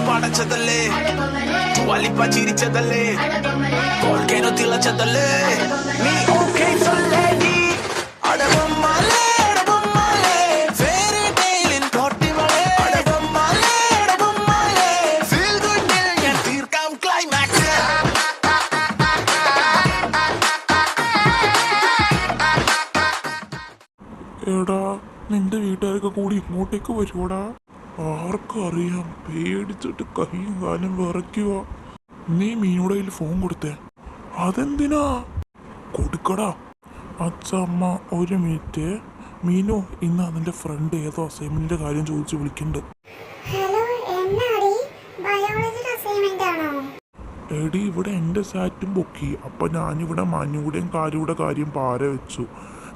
പടച്ചതല്ലേ വലിപ്പ ചിരിച്ചതല്ലേ കോൾക്കേനു തിളച്ചതല്ലേ നീ okay സൊല്ലേടി അടവമ്മലേ അടവമ്മലേ fairy ടെയിലിൻ കോട്ടിവളേ അടവമ്മലേ അടവമ്മലേ feel ഗുഡിൽ ഞാൻ തീർക്കാം ക്ലൈമാക്സ് എടാ നിന്റെ വീട്ടുകാരൊക്കെ കൂടി ഇങ്ങോട്ടേക്ക് വരുവോടാ? ആർക്കും അറിയാം, പേടിച്ചിട്ട് കൈയും കാലും വിറയ്ക്കുക. നീ മീനുടെ കയ്യിൽ ഫോൺ കൊടുത്തേ. അതെന്തിനാ? കൊടുക്കടാ. അച്ഛമ്മ ഒരു മിനിറ്റ്. മീനു ഇന്ന് അതിന്റെ ഫ്രണ്ട് ഏതോ അസൈൻമെന്റിന്റെ കാര്യം ചോദിച്ചു വിളിക്കുന്നുണ്ട്. എടി ഇവിടെ എൻ്റെ സാറ്റും പൊക്കി. അപ്പൊ ഞാനിവിടെ മഞ്ഞുകൂടെയും കാലുകൂടെ കാര്യം പാര വെച്ചു.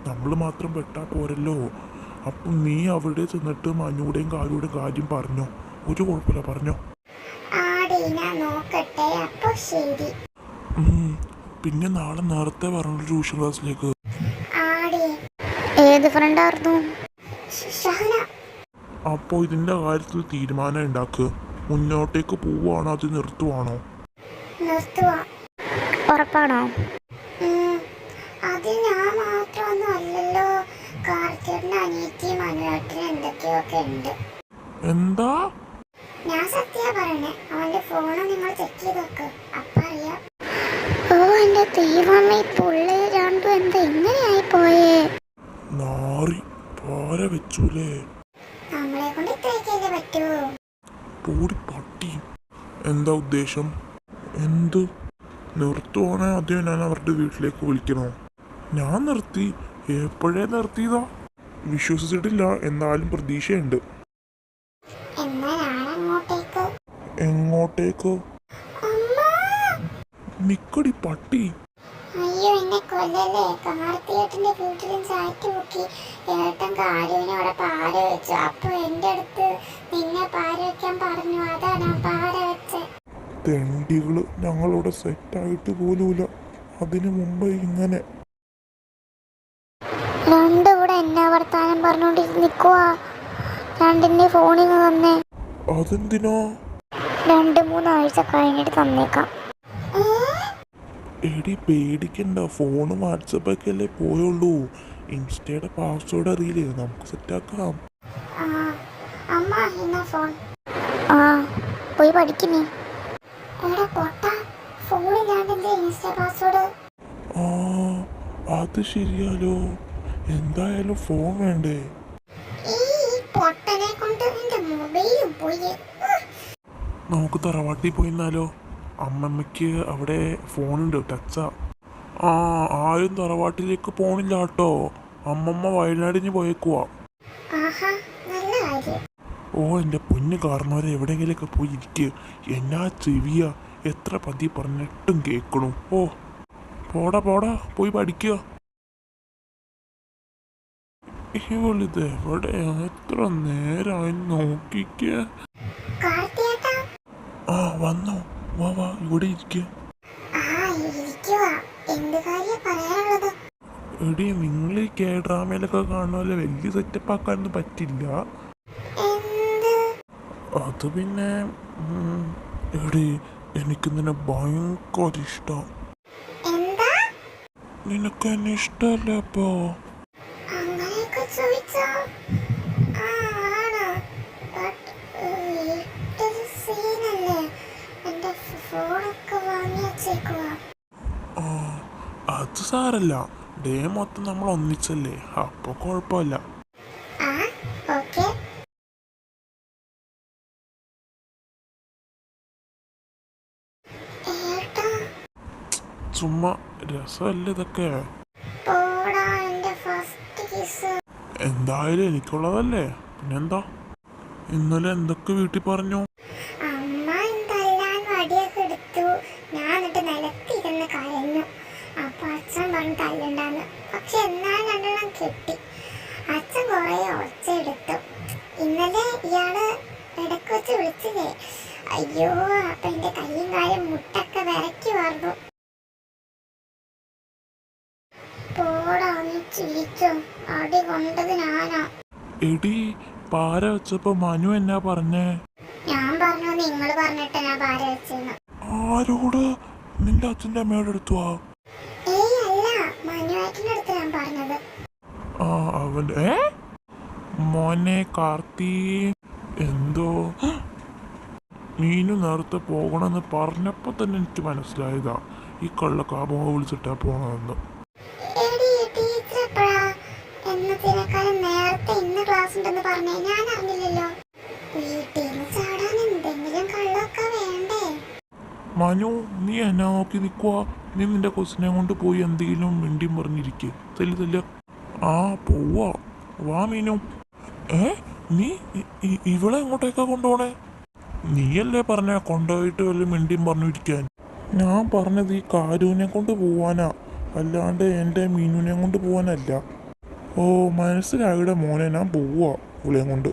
നമ്മൾ മാത്രം പെട്ടാ പോരല്ലോ. അപ്പം നീ അവിടെ ചെന്നിട്ട് മഞ്ഞൂടെയും കാലൂടെയും കാര്യം പറഞ്ഞോ? ഒരു കുഴപ്പമില്ല, പറഞ്ഞോ. പിന്നെ നാളെ നേരത്തെ പറഞ്ഞു ട്യൂഷൻ ക്ലാസ്സിലേക്ക്. അപ്പോൾ ഇതിന്റെ കാര്യത്തിൽ തീരുമാനം ഉണ്ടാക്കുക. മുന്നോട്ടേക്ക് പോവുകയാണോ അത് നിർത്തുവാണോ? ഉറപ്പാണോ? അത് ഞാൻ മാത്രമൊന്നും അല്ലല്ലോ, കാർത്തിയുടെ അനിയത്തിയും അനുവേട്ടനും എന്തൊക്കെയൊക്കെ ഉണ്ട്. എന്താ? ഞാൻ സത്യാ പറയണേ. അവന്റെ ഫോണ് നിങ്ങൾ ചെക്ക് ചെയ്ത് വെക്ക്, അപ്പൊ അറിയാം. ഓ എന്റെ ദൈവമേ, പുള്ളി രണ്ടും എന്താ എങ്ങനെയായി പോയേ? നാറി പാര വെച്ചൂലേ. നമ്മളെ കൊണ്ട് ഇത്രയൊക്കെയല്ലേ പറ്റൂ. പൂടി പട്ടി. എന്താ ഉദ്ദേശം? എന്ത് നിർത്തുവാണേ ആദ്യം ഞാൻ അവരുടെ വീട്ടിലേക്ക് വിളിക്കണോ? ഞാൻ നിർത്തി. എപ്പോഴേ നിർത്തിയതാ? വിശ്വസിച്ചിട്ടില്ല, എന്നാലും പ്രതീക്ഷയുണ്ട്. എങ്ങോട്ടേക്ക്? നിക്കടി പട്ടി. അയ്യോ എന്നെ കൊല്ലല്ലേ. കാർത്തിയേട്ടന്റെ വീട്ടിലും ചാറ്റ് മുക്കി ഏട്ടൻ കാരുവിനെ അവിടെ പാര വെച്ചു. അപ്പൊ എന്റെ അടുത്ത് നിന്നെ പാര വെക്കാൻ പറഞ്ഞു. അതാ ഞാൻ പാര വെച്ചേ. തെണ്ടികള്, ഞങ്ങളിവിടെ സെറ്റായിട്ട് പോലുമില്ല, അതിനു മുമ്പ് ഇങ്ങനെ. രണ്ടും ഇവിടെ എന്നാ വർത്താനം പറഞ്ഞോണ്ട് നിക്കുവാ. രണ്ടിന്റെ ഫോണിൽ തന്നെ. അതെന്തിനാ? 2-3 ആഴ്ച കഴിഞ്ഞിട്ട് തന്നേക്കാം. എടി പേടിക്കണ്ട, ഫോണ് വാട്സപ്പൊക്കെ അല്ലേ പോയുള്ളൂ. ഇൻസ്റ്റയുടെ പാസ്വേഡ് അറിയില്ലേ, നമുക്ക് സെറ്റാക്കാം. ആ പോയി പഠിക്കുന്നേ. ഫോണിലാണെന്റെ ഇൻസ്റ്റ പാസ്വേഡ്. ആ അത് ശരിയാലോ. എന്തായാലും ഫോൺ വേണ്ടേ? നമുക്ക് തറവാട്ടിൽ പോയിന്നാലോ? അമ്മമ്മയ്ക്ക് അവിടെ ഫോണുണ്ട്, ടച്ചാ. ആ ആരും തറവാട്ടിലേക്ക് പോണില്ല കേട്ടോ. അമ്മമ്മ വയനാടിന് പോയേക്കുവാ. ഓ എൻ്റെ പൊന്ന് കാരണവരെ, എവിടെയെങ്കിലൊക്കെ പോയി ഇരിക്കുക. എന്നാ ചെവിയ, എത്ര പതി പറഞ്ഞിട്ടും കേൾക്കണു. ഓ പോടാ പോടാ, പോയി പഠിക്കുക. ഇവളിത് എവിടെയാ? എത്ര നേരമായി നോക്കിക്ക. ആ വന്നു, വാ വാ, ഇവിടെ ഇരിക്കുക. എടി നിങ്ങൾ ഈ ഡ്രാമയിലൊക്കെ കാണുമല്ലോ, വലിയ സെറ്റപ്പ് ആക്കാനൊന്നും പറ്റില്ല. അത് പിന്നെ എടി എനിക്ക് നിന്നെ ഭയങ്കര ഇഷ്ടം. നിനക്ക് എന്നെ ഇഷ്ടല്ലേ? അപ്പോ അത് സാരല്ല, ഡേ മൊത്തം നമ്മൾ ഒന്നിച്ചല്ലേ, അപ്പൊ കുഴപ്പമില്ല. ചുമ്മാ രസമല്ലേ ഇതൊക്കെ. എന്തായാലും എനിക്കുള്ളതല്ലേ, പിന്നെന്താ. ഇന്നലെ എന്തൊക്കെ വീട്ടിൽ പറഞ്ഞു? അച്ഛൻ പറഞ്ഞു തല്ലുണ്ടാന്ന്. പക്ഷെ എന്നാലും 2 കിട്ടി. അച്ഛൻ കൊറേ ഒച്ചയെടുത്തു. ഇന്നലെ ഇയാള് ഇടക്ക് വെച്ച് വിളിച്ചില്ലേ, അയ്യോ അപ്പൊ എന്റെ കയ്യും കാലും മുട്ടൊക്കെ വിറക്കി പറഞ്ഞു. പോടാ, നീ ചിരിച്ചു. അടി കൊണ്ടത് ഞാനാ. എടി പാര വെച്ചപ്പോ മനു എന്നാ പറഞ്ഞേ? ഞാൻ പറഞ്ഞു നിങ്ങൾ പറഞ്ഞിട്ട് ഞാൻ പാര വെച്ചെന്ന്. ആരോട്? നിന്റെ അച്ഛൻ്റെ അമ്മയോട് എടുത്തുവാ? ഏയ് അല്ല, മനുവേട്ടൻ്റെ അടുത്ത് ഞാൻ പറഞ്ഞത്. ആ അവൻ്റെ മോനെ കാർത്തി എന്തോ മീനു നേരത്തെ പോകണമെന്ന് പറഞ്ഞപ്പോൾ തന്നെ എനിക്ക് മനസ്സിലായതാ ഈ കള്ളക്കാബോ വിളിച്ചിട്ടാ പോകണമെന്ന്. എടി ടീച്ചർ എപ്പോഴാ എന്നതിനേക്കാളും നേരത്തെ ഇന്ന് ക്ലാസ് ഉണ്ടെന്ന് പറഞ്ഞേ? ഞാൻ അറിഞ്ഞില്ലല്ലോ. വീട്ടിൽ നിന്ന് ചാടാൻ എന്തെങ്കിലും കള്ളൊക്കെ വേണ്ടേ? മനു നീ എന്നാ നോക്കി നിൽക്കുവാ? നീ നിന്റെ കൊച്ചിനെ കൊണ്ട് പോയി എന്തെങ്കിലും മിണ്ടിയും പറഞ്ഞിരിക്കേ. തല്ല ആ പോവാ. വാ മീനു. നീ ഇവളെ എങ്ങോട്ടേക്കാ കൊണ്ടുപോണേ? നീയല്ലേ പറഞ്ഞ കൊണ്ടുപോയിട്ട് വല്ല മിണ്ടിയും പറഞ്ഞിരിക്കാൻ. ഞാൻ പറഞ്ഞത് ഈ കാരുവിനെ കൊണ്ട് പോവാനാ, അല്ലാണ്ട് എൻ്റെ മീനുവിനെ കൊണ്ട് പോവാനല്ല. ഓ മനസ്സിലായിടെ മോനെ, ഞാൻ പോവാ ഇവളെയും കൊണ്ട്.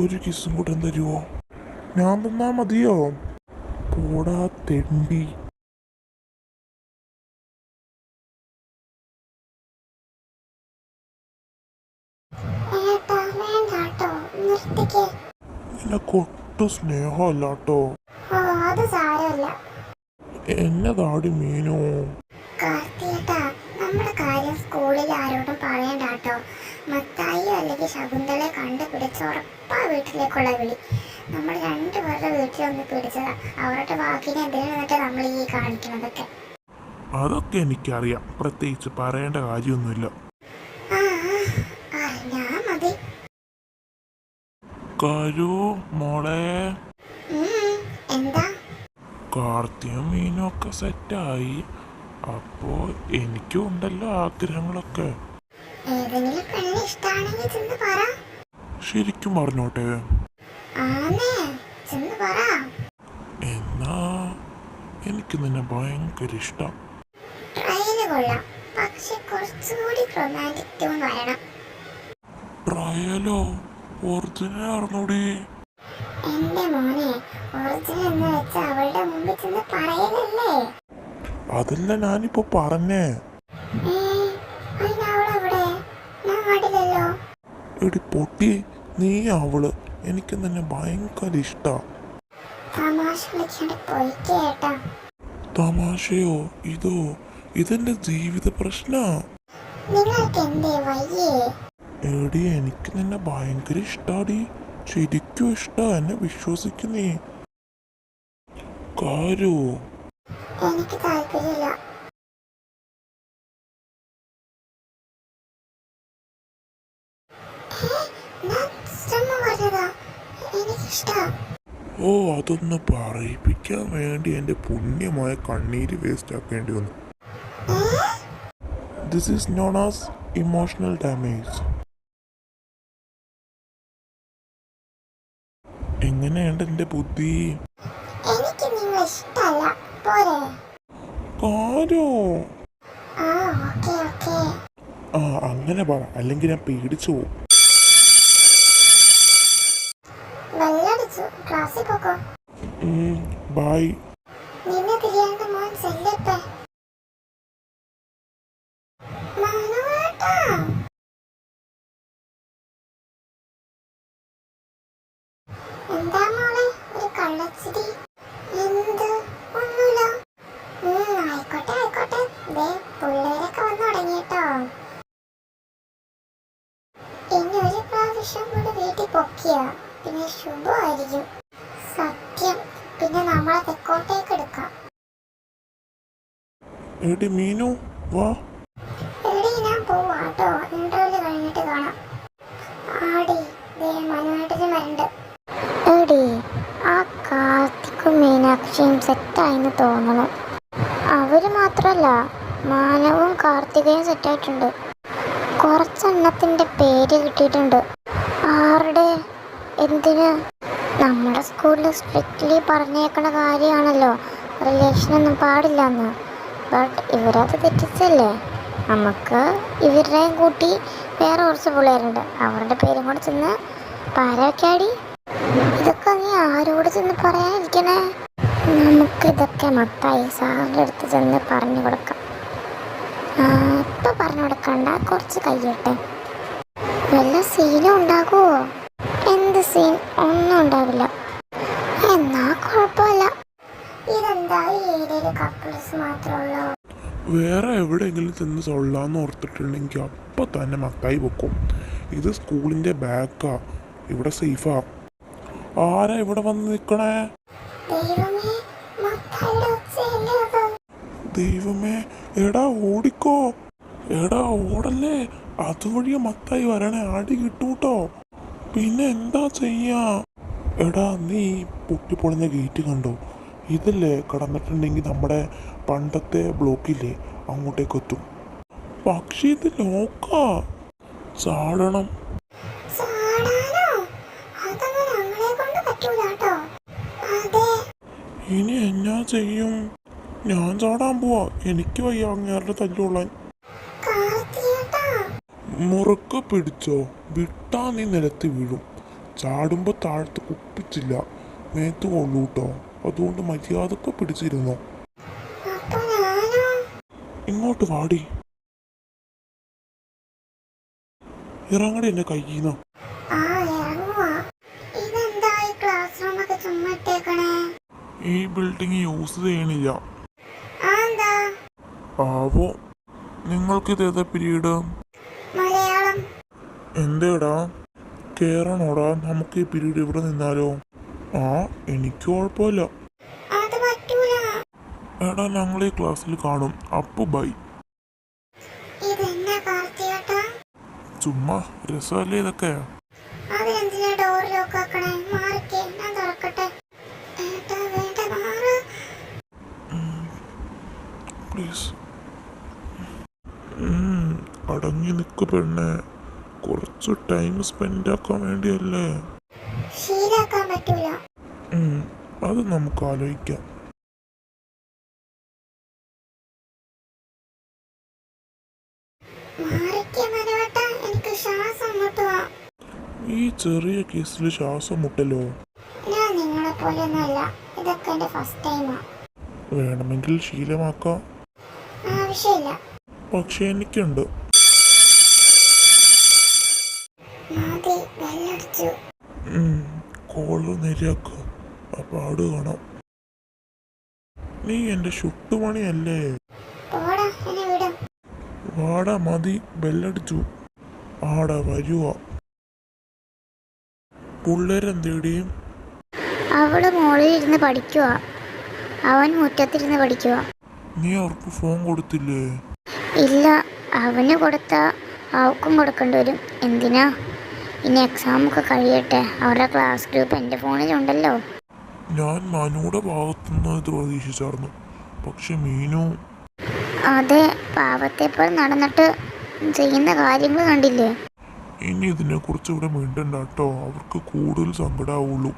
ഒരു കിസ്സും കൂടെ തരുമോ? ഞാൻ തന്നാ മതിയോ? പോടാ തെണ്ടി. നിനക്കൊട്ടും സ്നേഹമല്ലാട്ടോ. എന്നതാടി മീനു? നമ്മുടെ കാര്യം സ്കൂളിൽ ആരോടും പറയണ്ടാട്ടോ. മത്തായിയോ അല്ലെങ്കിൽ ശകുന്തളെ കണ്ടുപിടിച്ച് ഉറപ്പാ വീട്ടിലേക്കുള്ള വിളി. നമ്മൾ രണ്ടുപേരുടെ വീട്ടിലൊന്ന് പിടിച്ചതാ. അവരുടെ വാക്കിനെ എന്തിനാ നമ്മൾ ഈ കാണിക്കുന്നതൊക്കെ? അതൊക്കെ എനിക്കറിയാം, പ്രത്യേകിച്ച് പറയേണ്ട കാര്യമൊന്നുമില്ല. അറിഞ്ഞാ മതി. കരു മോളെ, എന്താ? കാർത്തിയും മീനും ഒക്കെ സെറ്റായി. അപ്പോ എനിക്കും ഉണ്ടല്ലോ ആഗ്രഹങ്ങളൊക്കെ. ഏതെങ്കിലും പെണ്ണിനെ ഇഷ്ടാണെങ്കിൽ ചെന്ന് പറ. ശരിക്കും പറഞ്ഞോട്ടെ? ചെന്ന് പറ. എന്നാ എനിക്ക് നിന്നെ ഭയങ്കര ഇഷ്ടം. ട്രയല് കൊള്ളാം, പക്ഷെ കുറച്ചുകൂടി റൊമാൻറ്റിക് ടൂൺ വരണം. ട്രയലോ? ഒറിജിനൽ അറിഞ്ഞൂടി? എന്റെ മോനെ, ഒറിജിനൽ എന്ന് വെച്ച അവളുടെ മുമ്പിൽ ചെന്ന് പറയലല്ലേ? അതല്ല ഞാനിപ്പോ പറഞ്ഞേ. എടി പൊട്ടി, നീ അവള് എനിക്ക് തന്നെ ഭയങ്കര ഇഷ്ടാ. തമാശയോ? ഇതെന്റെ ജീവിത പ്രശ്നാ. എടി എനിക്ക് നിന്നെ ഭയങ്കര ഇഷ്ടാടി, ശരിക്കും ഇഷ്ടാ. എന്നെ വിശ്വസിക്കുന്നേ കാരു. എനിക്ക് താല്പര്യമില്ല. ഓ അതൊന്ന് പറയിപ്പിക്കാൻ വേണ്ടി എൻ്റെ പുണ്യമായ കണ്ണീര് വേസ്റ്റ് ആക്കേണ്ടി വന്നു. This is known as emotional damage. എങ്ങനെയുണ്ട് എൻ്റെ ബുദ്ധി? എനിക്ക് നിങ്ങളെ ഇഷ്ടമല്ല, പോരെ? കാരോ? ആ അങ്ങനെ പറ, അല്ലെങ്കിൽ ഞാൻ പേടിച്ചു പോകും. ക്ലാസ്സിൽ പോക്കോ. ബൈ. നിന്നെ തിരിയാണ്ട് മോൻ ചെല്ലട്ടെ. എന്താ മോളെ ഒരു കള്ളച്ചിരി? എന്ത്? ഒന്നുമില്ല. ആയിക്കോട്ടെ ആയിക്കോട്ടെ. ദേ പിള്ളേരൊക്കെ വന്നു തുടങ്ങിട്ടോ. ഇനി ഒരു പ്രാവശ്യം കൂടെ വീട്ടിൽ പൊക്കിയ പിന്നെ ശുഭമായിരിക്കും. സത്യം. പിന്നെ നമ്മളെ തെക്കോട്ടേക്ക് എടുക്കാം. എടി മീനു വാ. എടി ഞാൻ പോവാട്ടോ, ഇന്റർവ്യൂ കഴിഞ്ഞിട്ട് കാണാം. ആടി ദേ മനുവേട്ടനും വരണ്ട്. എടി ആ കാർത്തിക്കും മീനാക്ഷിയും സെറ്റായിന്ന് തോന്നണം. അവര് മാത്രല്ല, മാനവും കാർത്തികയും സെറ്റായിട്ടുണ്ട്. കുറച്ചെണ്ണത്തിന്റെ പേര് കിട്ടിയിട്ടുണ്ട്. ആരുടെ? എന്തിന്? നമ്മുടെ സ്കൂളിൽ സ്ട്രിക്റ്റ്ലി പറഞ്ഞേക്കണ കാര്യമാണല്ലോ റിലേഷനൊന്നും പാടില്ലെന്ന്. ബട്ട് ഇവരത് തെറ്റിച്ചല്ലേ. നമുക്ക് ഇവരുടെയും കൂട്ടി വേറെ കുറച്ച് പിള്ളേരുണ്ട്, അവരുടെ പേരും കൂടെ ചെന്ന് പാരവയ്ക്കാടി. ഇതൊക്കെ നീ ആരോട് ചെന്ന് പറയാനിരിക്കണേ? നമുക്കിതൊക്കെ മത്തായി സാറിൻ്റെ അടുത്ത് ചെന്ന് പറഞ്ഞു കൊടുക്കാം. ഇപ്പം പറഞ്ഞു കൊടുക്കണ്ട, കുറച്ച് കഴിയട്ടെ. വല്ല സീനും ഉണ്ടാകുമോ? എന്ത് സീൻ? ഒന്നും ഉണ്ടാവില്ല. എന്നാ കുഴപ്പമില്ല. ഇതെന്താ ഈ ഏരിയയില് കപ്പിൾസ് മാത്രമുള്ളൂ? വേറെ എവിടെയെങ്കിലും ചെന്ന് സൊള്ളാന്ന് ഓർത്തിട്ടുണ്ടെങ്കിൽ അപ്പം തന്നെ മത്തായി വെക്കും. ഇത് സ്കൂളിൻ്റെ ബാക്കാ, ഇവിടെ സേഫാ. ആരാ ഇവിടെ വന്ന് നിൽക്കണേ? ദൈവമേ, മത്തായിയുടെ ഒച്ചയല്ലേ അത്? ദൈവമേ, എടാ ഓടിക്കോ, എടാ ഓടല്ലേ, അതുവഴിയ മത്തായി വരണേ, അടി കിട്ടൂട്ടോ. പിന്നെ എന്താ ചെയ്യാ? എടാ നീ പൊട്ടിപ്പൊളിഞ്ഞ ഗേറ്റ് കണ്ടോ? ഇതില്ലേ കടന്നിട്ടുണ്ടെങ്കിൽ നമ്മുടെ പണ്ടത്തെ ബ്ലോക്കില്ലേ അങ്ങോട്ടേക്ക് എത്തും. പക്ഷേ ഇത് ലോക്കാ, ചാടണം. ചാടാനോ? അതൊന്നും ഞങ്ങളെ കൊണ്ട് പറ്റൂല ട്ടോ. അതെ. ഇനി എന്നാ ചെയ്യും? ഞാൻ ചാടാൻ പോവാ, എനിക്ക് വയ്യ അങ്ങേരുടെ തല്ലുകൊള്ളാൻ. കാർത്തിയേട്ടാ. മുറുക്ക പിടിച്ചോ, വിട്ടാ നീ നിലത്ത് വീഴും. ചാടുമ്പോ താഴത്ത് കുപ്പിച്ചില്ല, മേത്ത് കൊള്ളൂട്ടോ. അതുകൊണ്ട് മര്യാദക്ക് പിടിച്ചിരുന്നോ. അപ്പൊ ഞാനോ? ഇങ്ങോട്ട് വാടി, ഇറങ്ങടി എന്റെ കയ്യിന്ന്. ആ ഇറങ്ങുവാ. ഇതെന്താ ഈ ക്ലാസ് റൂമൊക്കെ ചുമ്മാ ഇട്ടേക്കണേ? ഈ ബിൽഡിംഗ് യൂസ് ചെയ്യണില്ല. എന്താ? ആവോ. നിങ്ങൾക്കിത് ഏതാ പീരീഡ്? മലയാളം. എന്തേടാ, കേറണോടാ? നമുക്ക് ഈ പീരീഡ് ഇവിടെ നിന്നാലോ? ആ, എനിക്ക് കുഴപ്പമില്ല. അത് പറ്റൂല. എടാ ഞങ്ങൾ ഈ ക്ലാസ്സിൽ കാണും. അപ്പു ബൈ. ഇതെന്നാ കാർത്തിയേട്ടാ? ചുമ്മാ രസമല്ലേ ഇതൊക്കെ. അതിനെന്തിനാ ഡോർ ലോക്ക് ആക്കണേ? മാറിക്കേ, ഞാൻ തുറക്കട്ടെ. ഏട്ടാ വേണ്ട, മാറ്. പ്ലീസ്. അടങ്ങി നിൽക്ക് പെണ്ണെ, കുറച്ച് ടൈം സ്പെൻഡ് ആക്കാൻ വേണ്ടിയല്ലേ. ശീലാക്കാൻ പറ്റൂല. അത് നമുക്ക് ആലോചിക്കാം. മാറിക്കേ മനോട്ടാ, എനിക്ക് ശ്വാസം മുട്ടുവാ. ഈ ചെറിയ കേസിൽ ശ്വാസം മുട്ടലോ? ഞാൻ നിങ്ങളെ പോലെയൊന്നുമല്ല, ഇതൊക്കെ എന്റെ ഫസ്റ്റ് ടൈമാ. വേണമെങ്കിൽ ശീലമാക്കാം. ആവശ്യമില്ല. പക്ഷെ എനിക്കുണ്ട്. മതി, ബെല്ലടിച്ചു. കോള് നേരെയാക്ക, പാട് കാണാം. നീ എന്റെ ഷുട്ടുപണിയല്ലേ? പോടാ, എന്നെ വിടും. വാടാ, മതി, ബെല്ലടിച്ചു. ആടാ വരുവാ. പിള്ളേരെന്തേടിയും? അവള് മോളിൽ ഇരുന്ന് പഠിക്കുക, അവൻ മുറ്റത്തിരുന്ന് പഠിക്കുക. നീ അവർക്ക് ഫോൺ കൊടുത്തില്ലേ? ഇല്ല, അവന് കൊടുത്താ അവൾക്കും കൊടുക്കേണ്ടി വരും. എന്തിനാ? ഇനി എക്സാമൊക്കെ കഴിയട്ടെ. അവരുടെ ക്ലാസ് ഗ്രൂപ്പ് എൻ്റെ ഫോണിലുണ്ടല്ലോ. ഞാൻ മനുയുടെ ഭാഗത്തുനിന്ന് ഇത് പ്രതീക്ഷിച്ചായിരുന്നു, പക്ഷെ മീനു. അതെ, പാവത്തെപ്പോലെ നടന്നിട്ട് ചെയ്യുന്ന കാര്യങ്ങൾ കണ്ടില്ലേ. ഇനി ഇതിനെക്കുറിച്ച് ഇവിടെ മിണ്ടണ്ട കേട്ടോ, അവർക്ക് കൂടുതൽ സങ്കടമാവുള്ളൂ.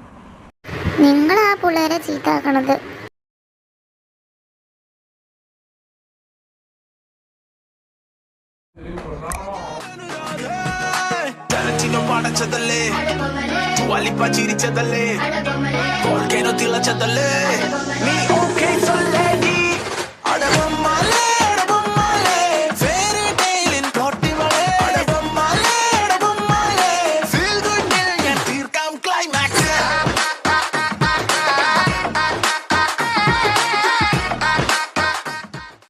നിങ്ങൾ ആ പിള്ളേരെ ചീത്താക്കണത്. പാടച്ചതല്ലേ, ജ്വാലിപ്പ ചിരിച്ചതല്ലേ, തിളച്ചതല്ലേ, നീ ഓക്കേ